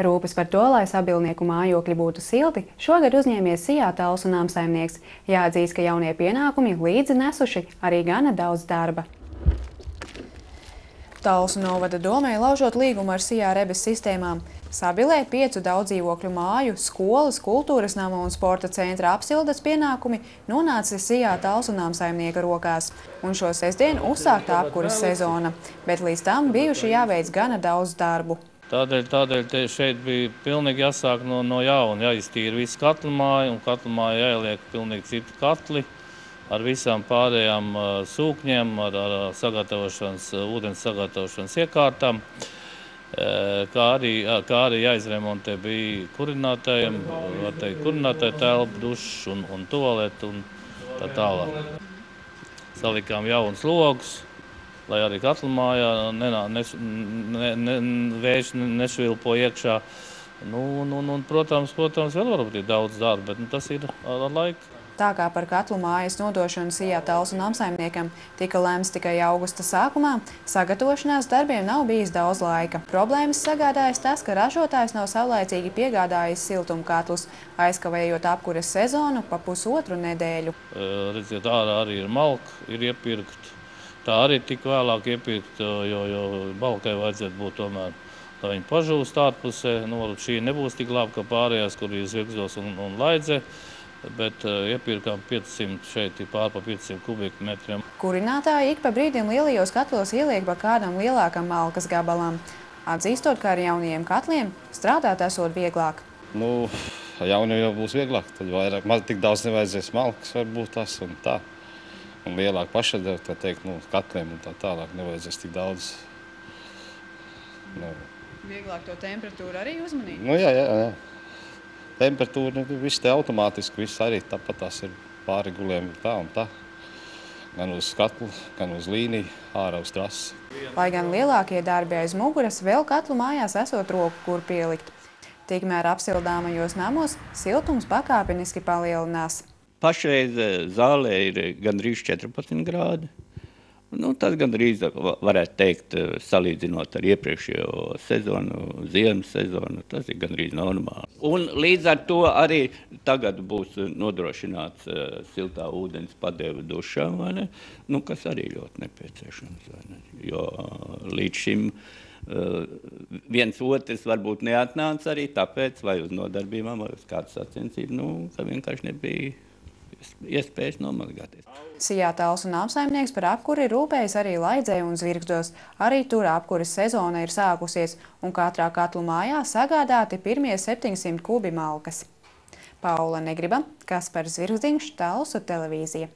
Rūpes par to, lai sabilnieku mājokļi būtu silti, šogad uzņēmies Sijā Talsu namsaimnieks. Jāatzīst, ka jaunie pienākumi līdzi nesuši arī gana daudz darba. Talsu novada domē laužot līgumu ar Sijā Rebes sistēmām. Sabilē 5 daudzdzīvokļu māju, skolas, kultūras nama un sporta centra apsildes pienākumi nonāca Sijā Talsu namsaimnieka rokās. Un šo sestdienu uzsākta apkuras sezona, bet līdz tam bijuši jāveic gana daudz darbu. Tādēļ šeit bija pilnīgi jāsāk no jauna, jāiztīra visu katlu māju, un katlu māju jāieliek pilnīgi citu katli ar visām pārējām sūkņiem, ar ūdens sagatavošanas iekārtām, kā arī jāizremontē bija kurinātājiem, kurinātāja telpa, dušs un tualeti un tā tālāk. Salikām jaunus logus, lai arī katlumājā vējš nešvilpo iekšā. Protams, vēl varbūt ir daudz darba, bet tas ir ar laiku. Tā kā par katlu mājas nodošanu Sijā Talsu namsaimniekam tika lemts tikai augusta sākumā, sagatavošanās darbiem nav bijis daudz laika. Problēmas sagādājas tas, ka ražotājs nav saulaicīgi piegādājis siltumkatlus, aizkavējot apkuras sezonu pa pusotru nedēļu. Redziet, ārā arī ir malka, ir iepirkt. Tā arī tik vēlāk iepirkt, jo balkai vajadzētu būt tomēr, lai viņi pažūst ārpusē. Šī nebūs tik labi, kā pārējās, kur ir zvirgzos un laidze, bet iepirkām 500, šeit ir pār pa 500 kubikmetriem. Kurinātāji ik pa brīdim lielajos katlos ieliek pa kādam lielākam malkas gabalam. Atzīstot, ka ar jaunajiem katliem strādāt esot vieglāk. Jauniem jau būs vieglāk, tad vairāk, tik daudz nevajadzēs malkas varbūt tas un tā. Un lielāk pašadara, tā teikt, katliem un tā tālāk nevajadzēs tik daudz. Vieglāk to temperatūru arī uzmanīt? Jā. Temperatūra, viss te automātiski, viss arī tāpat tās ir pārregulējumi tā un tā. Gan uz katlu, gan uz līniju, ārā uz trasi. Lai gan lielākie darbi aiz muguras, vēl katlu mājās esot roku, kur pielikt. Tikmēr apsildāmajos namos siltums pakāpeniski palielinās. Pašreiz zālē ir gandrīz 14 grādi. Tas gandrīz varētu teikt, salīdzinot ar iepriekšējo sezonu, ziemas sezonu, tas ir gandrīz normāli. Un līdz ar to arī tagad būs nodrošināts siltā ūdens padeve dušām, kas arī ļoti nepieciešams. Jo līdz šim viens otrs varbūt neatnāca arī tāpēc, vai uz nodarbībām, vai uz kādu sacensību, ka vienkārši nebija iespējas nomazgāties. Sijā Talsu namsaimnieks par apkuri rūpējas arī Laidzē un Zvirgzdos. Arī tur apkuras sezona ir sākusies, un katrā katlu mājā sagādāti pirmie 700 kubi malkas. Paula Negriba, Kaspars Zvirgziņš, Talsu televīzija.